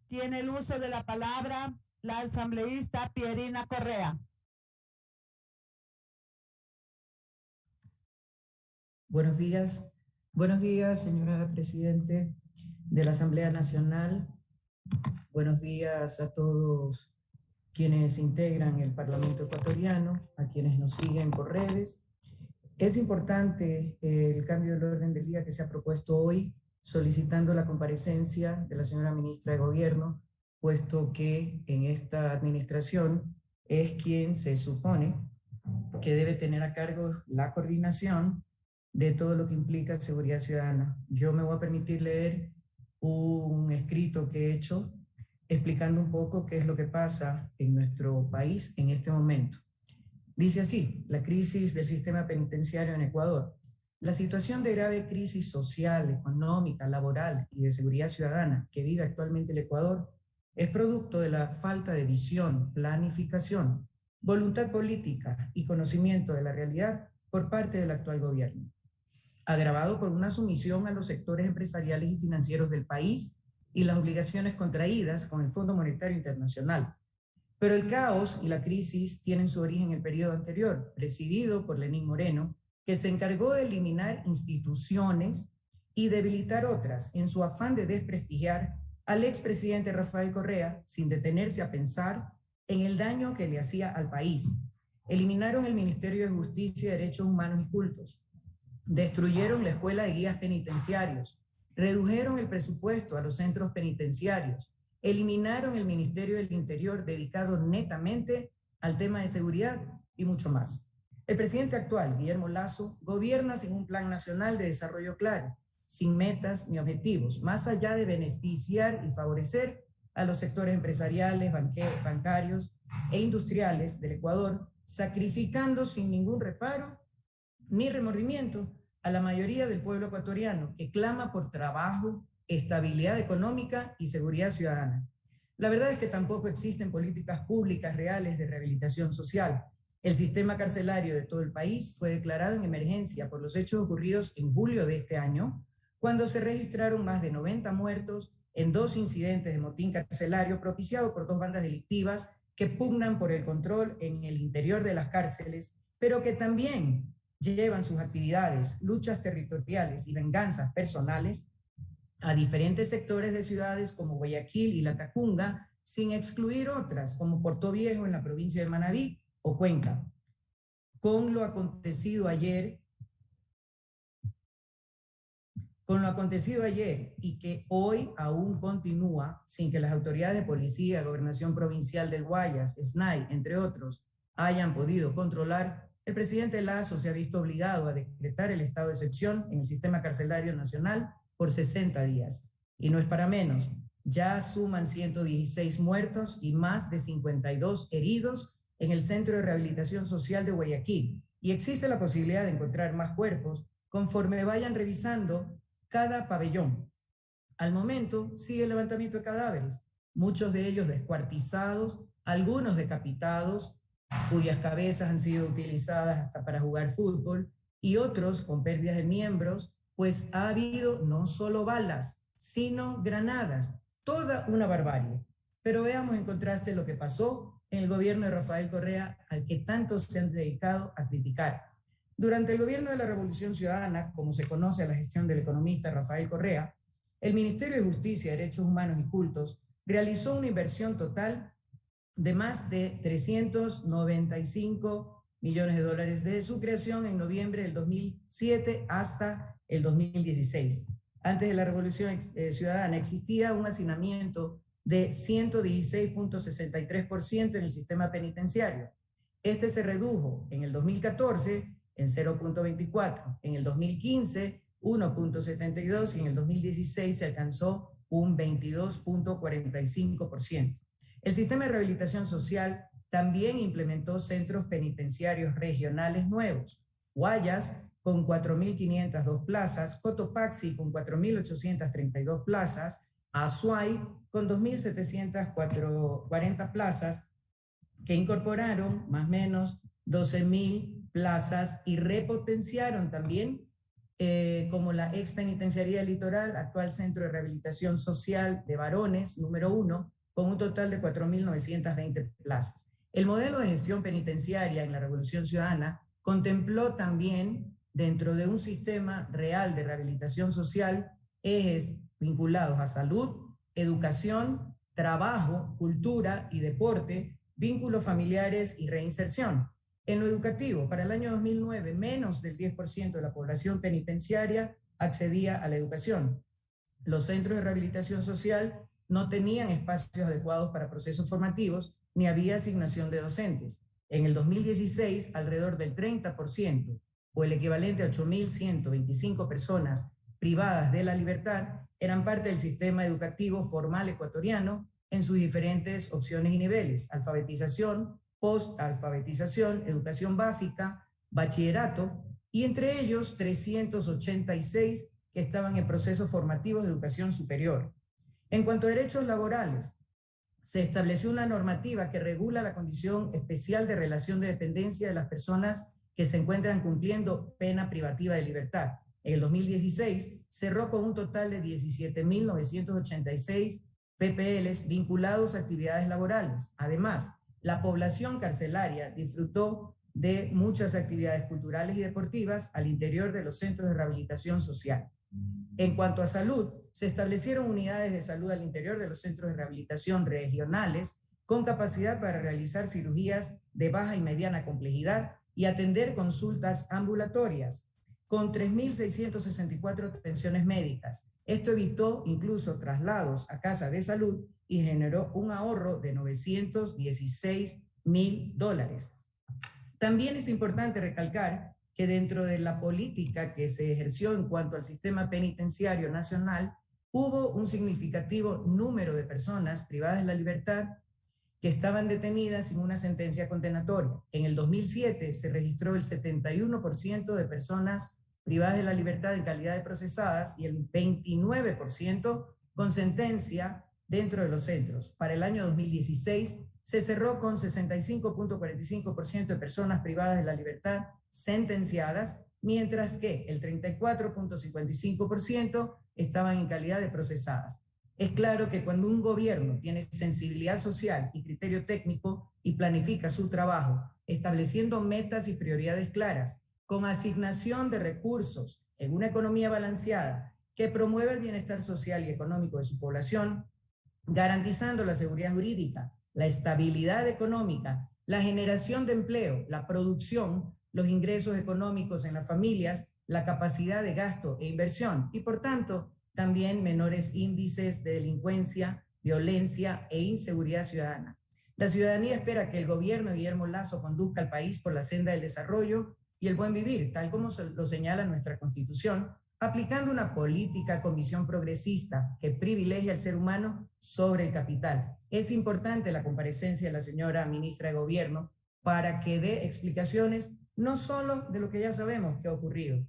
Tiene el uso de la palabra la asambleísta Pierina Correa. Buenos días, señora Presidente de la Asamblea Nacional. Buenos días a todos quienes integran el Parlamento ecuatoriano, a quienes nos siguen por redes. Es importante el cambio del orden del día que se ha propuesto hoy, solicitando la comparecencia de la señora Ministra de Gobierno, puesto que en esta administración es quien se supone que debe tener a cargo la coordinación de todo lo que implica seguridad ciudadana. Yo me voy a permitir leer un escrito que he hecho explicando un poco qué es lo que pasa en nuestro país en este momento. Dice así: la crisis del sistema penitenciario en Ecuador. La situación de grave crisis social, económica, laboral y de seguridad ciudadana que vive actualmente el Ecuador es producto de la falta de visión, planificación, voluntad política y conocimiento de la realidad por parte del actual gobierno, agravado por una sumisión a los sectores empresariales y financieros del país y las obligaciones contraídas con el Fondo Monetario Internacional. Pero el caos y la crisis tienen su origen en el periodo anterior, presidido por Lenín Moreno, que se encargó de eliminar instituciones y debilitar otras en su afán de desprestigiar al expresidente Rafael Correa sin detenerse a pensar en el daño que le hacía al país. Eliminaron el Ministerio de Justicia, Derechos Humanos y Cultos, destruyeron la Escuela de Guías Penitenciarios, redujeron el presupuesto a los centros penitenciarios, eliminaron el Ministerio del Interior dedicado netamente al tema de seguridad y mucho más. El presidente actual, Guillermo Lasso, gobierna sin un plan nacional de desarrollo claro, sin metas ni objetivos, más allá de beneficiar y favorecer a los sectores empresariales, bancarios e industriales del Ecuador, sacrificando sin ningún reparo ni remordimiento a la mayoría del pueblo ecuatoriano que clama por trabajo, estabilidad económica y seguridad ciudadana. La verdad es que tampoco existen políticas públicas reales de rehabilitación social. El sistema carcelario de todo el país fue declarado en emergencia por los hechos ocurridos en julio de este año, cuando se registraron más de 90 muertos en 2 incidentes de motín carcelario propiciado por 2 bandas delictivas que pugnan por el control en el interior de las cárceles, pero que también llevan sus actividades, luchas territoriales y venganzas personales a diferentes sectores de ciudades como Guayaquil y La Tacunga, sin excluir otras como Portoviejo en la provincia de Manabí o Cuenca. Con lo acontecido ayer y que hoy aún continúa sin que las autoridades de policía, Gobernación Provincial del Guayas, SNAI, entre otros, hayan podido controlar, el presidente Lasso se ha visto obligado a decretar el estado de excepción en el sistema carcelario nacional por 60 días. Y no es para menos, ya suman 116 muertos y más de 52 heridos en el Centro de Rehabilitación Social de Guayaquil. Y existe la posibilidad de encontrar más cuerpos conforme vayan revisando cada pabellón. Al momento sigue el levantamiento de cadáveres, muchos de ellos descuartizados, algunos decapitados, cuyas cabezas han sido utilizadas hasta para jugar fútbol, y otros con pérdidas de miembros, pues ha habido no solo balas, sino granadas, toda una barbarie. Pero veamos en contraste lo que pasó en el gobierno de Rafael Correa, al que tantos se han dedicado a criticar. Durante el gobierno de la Revolución Ciudadana, como se conoce a la gestión del economista Rafael Correa, el Ministerio de Justicia, Derechos Humanos y Cultos realizó una inversión total de más de 395 millones de dólares desde su creación en noviembre del 2007 hasta el 2016. Antes de la Revolución Ciudadana existía un hacinamiento de 116.63% en el sistema penitenciario. Este se redujo en el 2014 en 0.24, en el 2015 1.72 y en el 2016 se alcanzó un 22.45%. El sistema de rehabilitación social también implementó centros penitenciarios regionales nuevos. Guayas con 4.502 plazas, Cotopaxi con 4.832 plazas, Azuay con 2.740 plazas, que incorporaron más o menos 12.000 plazas y repotenciaron también como la ex penitenciaría del Litoral, actual Centro de Rehabilitación Social de Varones, número 1, con un total de 4.920 plazas. El modelo de gestión penitenciaria en la Revolución Ciudadana contempló también, dentro de un sistema real de rehabilitación social, ejes vinculados a salud, educación, trabajo, cultura y deporte, vínculos familiares y reinserción. En lo educativo, para el año 2009, menos del 10% de la población penitenciaria accedía a la educación. Los centros de rehabilitación social no tenían espacios adecuados para procesos formativos ni había asignación de docentes. En el 2016, alrededor del 30%, o el equivalente a 8.125 personas privadas de la libertad, eran parte del sistema educativo formal ecuatoriano en sus diferentes opciones y niveles: alfabetización, post-alfabetización, educación básica, bachillerato, y entre ellos 386 que estaban en procesos formativos de educación superior. En cuanto a derechos laborales, se estableció una normativa que regula la condición especial de relación de dependencia de las personas que se encuentran cumpliendo pena privativa de libertad. En el 2016 cerró con un total de 17.986 PPLs vinculados a actividades laborales. Además, la población carcelaria disfrutó de muchas actividades culturales y deportivas al interior de los centros de rehabilitación social. En cuanto a salud, se establecieron unidades de salud al interior de los centros de rehabilitación regionales con capacidad para realizar cirugías de baja y mediana complejidad y atender consultas ambulatorias, con 3.664 atenciones médicas. Esto evitó incluso traslados a casa de salud y generó un ahorro de $916.000. También es importante recalcar que dentro de la política que se ejerció en cuanto al sistema penitenciario nacional, hubo un significativo número de personas privadas de la libertad que estaban detenidas sin una sentencia condenatoria. En el 2007 se registró el 71% de personas privadas de la libertad en calidad de procesadas y el 29% con sentencia dentro de los centros. Para el año 2016 se cerró con 65.45% de personas privadas de la libertad sentenciadas, mientras que el 34.55% estaban en calidad de procesadas. Es claro que cuando un gobierno tiene sensibilidad social y criterio técnico y planifica su trabajo, estableciendo metas y prioridades claras, con asignación de recursos en una economía balanceada que promueve el bienestar social y económico de su población, garantizando la seguridad jurídica, la estabilidad económica, la generación de empleo, la producción, los ingresos económicos en las familias, la capacidad de gasto e inversión y, por tanto, también menores índices de delincuencia, violencia e inseguridad ciudadana. La ciudadanía espera que el gobierno de Guillermo Lasso conduzca al país por la senda del desarrollo y el buen vivir, tal como lo señala nuestra Constitución, aplicando una política con visión progresista que privilegia al ser humano sobre el capital. Es importante la comparecencia de la señora ministra de Gobierno para que dé explicaciones no solo de lo que ya sabemos que ha ocurrido,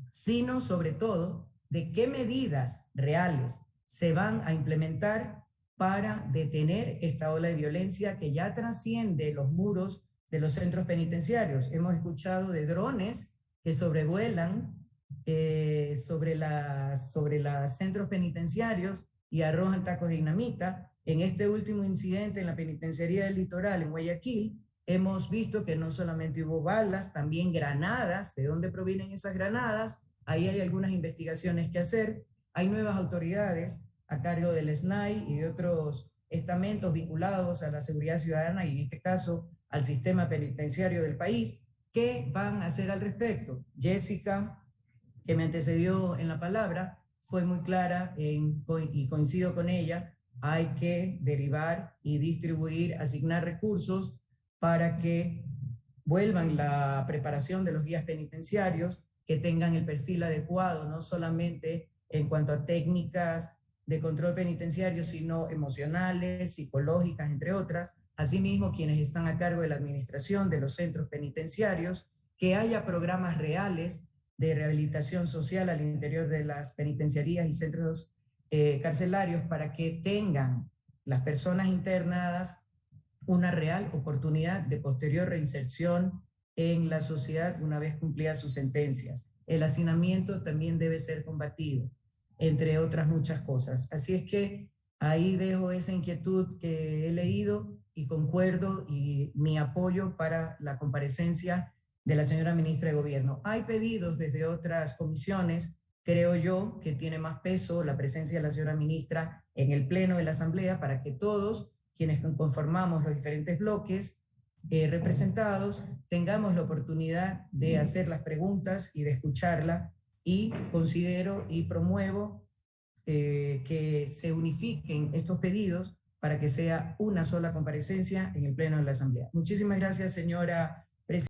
sino sobre todo de qué medidas reales se van a implementar para detener esta ola de violencia que ya trasciende los muros de los centros penitenciarios. Hemos escuchado de drones que sobrevuelan sobre los centros penitenciarios y arrojan tacos de dinamita. En este último incidente en la penitenciaría del Litoral, en Guayaquil, hemos visto que no solamente hubo balas, también granadas. ¿De dónde provienen esas granadas? Ahí hay algunas investigaciones que hacer. Hay nuevas autoridades a cargo del SNAI y de otros estamentos vinculados a la seguridad ciudadana y en este caso al sistema penitenciario del país. ¿Qué van a hacer al respecto? Jessica, que me antecedió en la palabra, fue muy clara y coincido con ella. Hay que derivar y distribuir, asignar recursos para que vuelvan la preparación de los guías penitenciarios, que tengan el perfil adecuado, no solamente en cuanto a técnicas de control penitenciario, sino emocionales, psicológicas, entre otras. Asimismo, quienes están a cargo de la administración de los centros penitenciarios, que haya programas reales de rehabilitación social al interior de las penitenciarías y centros carcelarios para que tengan las personas internadas una real oportunidad de posterior reinserción en la sociedad una vez cumplidas sus sentencias. el hacinamiento también debe ser combatido, entre otras muchas cosas. Así es que ahí dejo esa inquietud que he leído y concuerdo y mi apoyo para la comparecencia de la señora ministra de Gobierno. Hay pedidos desde otras comisiones, creo yo que tiene más peso la presencia de la señora ministra en el pleno de la Asamblea para que todos quienes conformamos los diferentes bloques representados tengamos la oportunidad de hacer las preguntas y de escucharla, y considero y promuevo que se unifiquen estos pedidos para que sea una sola comparecencia en el pleno de la Asamblea. Muchísimas gracias, señora